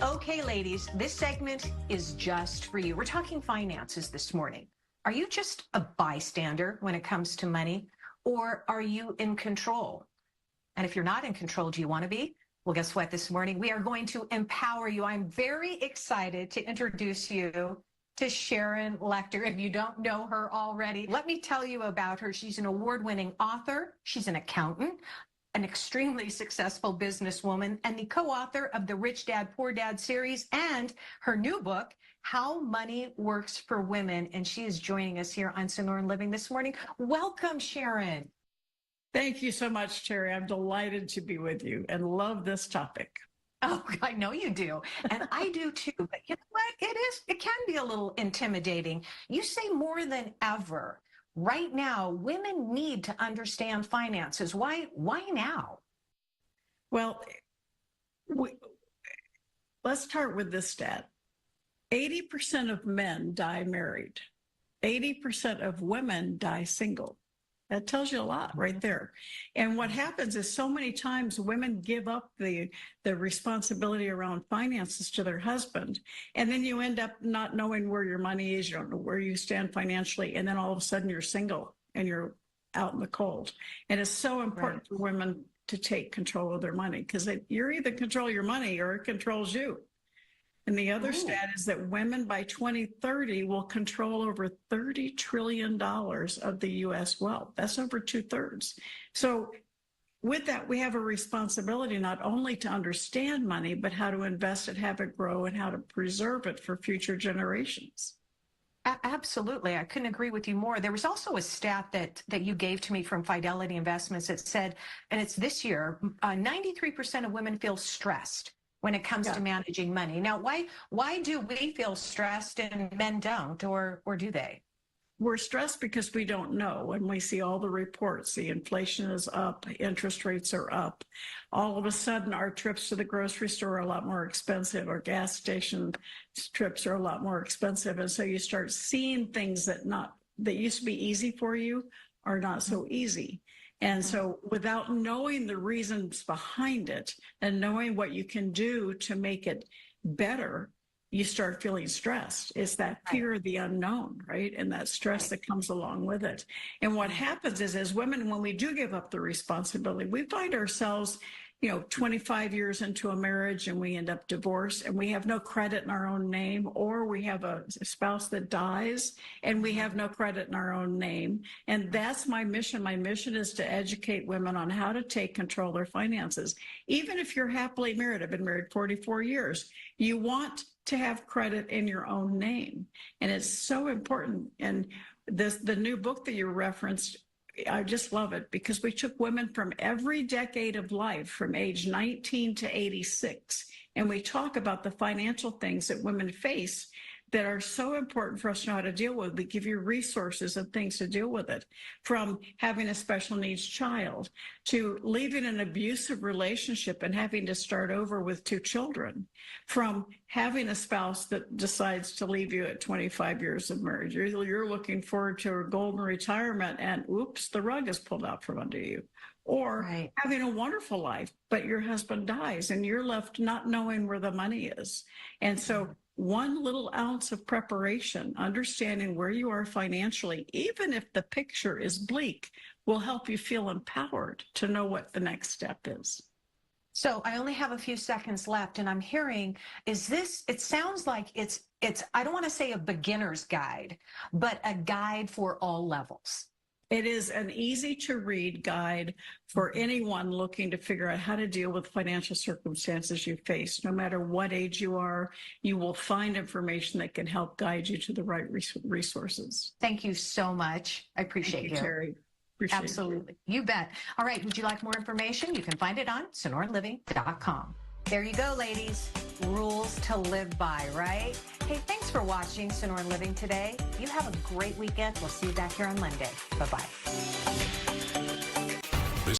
Okay, ladies, this segment is just for you. We're talking finances this morning. Are you just a bystander when it comes to money, or are you in control? And if you're not in control, do you want to be? Well, guess what? This morning, we are going to empower you. I'm very excited to introduce you to Sharon Lechter. If you don't know her already, let me tell you about her. She's an award-winning author. She's an accountant, an extremely successful businesswoman, and the co-author of the Rich Dad, Poor Dad series and her new book, How Money Works for Women. And she is joining us here on Sonoran Living this morning. Welcome, Sharon. Thank you so much, Terri. I'm delighted to be with you and love this topic. Oh, I know you do. And I do too. But you know what? It can be a little intimidating. You say more than ever. Right now, women need to understand finances. Why now? Well, let's start with this stat. 80% of men die married. 80% of women die single. That tells you a lot right there. And what happens is so many times women give up the responsibility around finances to their husband. And then you end up not knowing where your money is. You don't know where you stand financially. And then all of a sudden you're single and you're out in the cold. And it's so important for women to take control of their money because you're either control your money or it controls you. And the other stat is that women by 2030 will control over $30 trillion of the U.S. wealth. That's over 2/3. So with that, we have a responsibility not only to understand money, but how to invest it, have it grow, and how to preserve it for future generations. Absolutely. I couldn't agree with you more. There was also a stat that you gave to me from Fidelity Investments that said, and it's this year, 93% of women feel stressed when it comes to managing money. Now, why do we feel stressed and men don't, or do they? We're stressed because we don't know. When we see all the reports, the inflation is up, interest rates are up. All of a sudden, our trips to the grocery store are a lot more expensive. Our gas station trips are a lot more expensive. And so you start seeing things that used to be easy for you are not so easy. And so without knowing the reasons behind it and knowing what you can do to make it better, you start feeling stressed. It's that fear of the unknown, right? And that stress that comes along with it. And what happens is, as women, when we do give up the responsibility, we find ourselves 25 years into a marriage and we end up divorced and we have no credit in our own name, or we have a spouse that dies and we have no credit in our own name. And that's my mission. My mission is to educate women on how to take control of their finances. Even if you're happily married, I've been married 44 years, you want to have credit in your own name. And it's so important. And the new book that you referenced, I just love it because we took women from every decade of life, from age 19 to 86, and we talk about the financial things that women face that are so important for us to know how to deal with. We give you resources and things to deal with it, from having a special needs child to leaving an abusive relationship and having to start over with 2 children, from having a spouse that decides to leave you at 25 years of marriage. You're looking forward to a golden retirement and oops, the rug is pulled out from under you. Or having a wonderful life, but your husband dies and you're left not knowing where the money is. And so one little ounce of preparation, understanding where you are financially, even if the picture is bleak, will help you feel empowered to know what the next step is. So I only have a few seconds left, and I'm hearing, it sounds like it's I don't want to say a beginner's guide, but a guide for all levels. It is an easy-to-read guide for anyone looking to figure out how to deal with financial circumstances you face. No matter what age you are, you will find information that can help guide you to the right resources. Thank you so much. I appreciate you. Thank you, Terri. Absolutely. You bet. All right. Would you like more information? You can find it on sonoranliving.com. There you go, ladies. Rules to live by, right? Hey, thanks for watching Sonoran Living today. You have a great weekend. We'll see you back here on Monday. Bye-bye.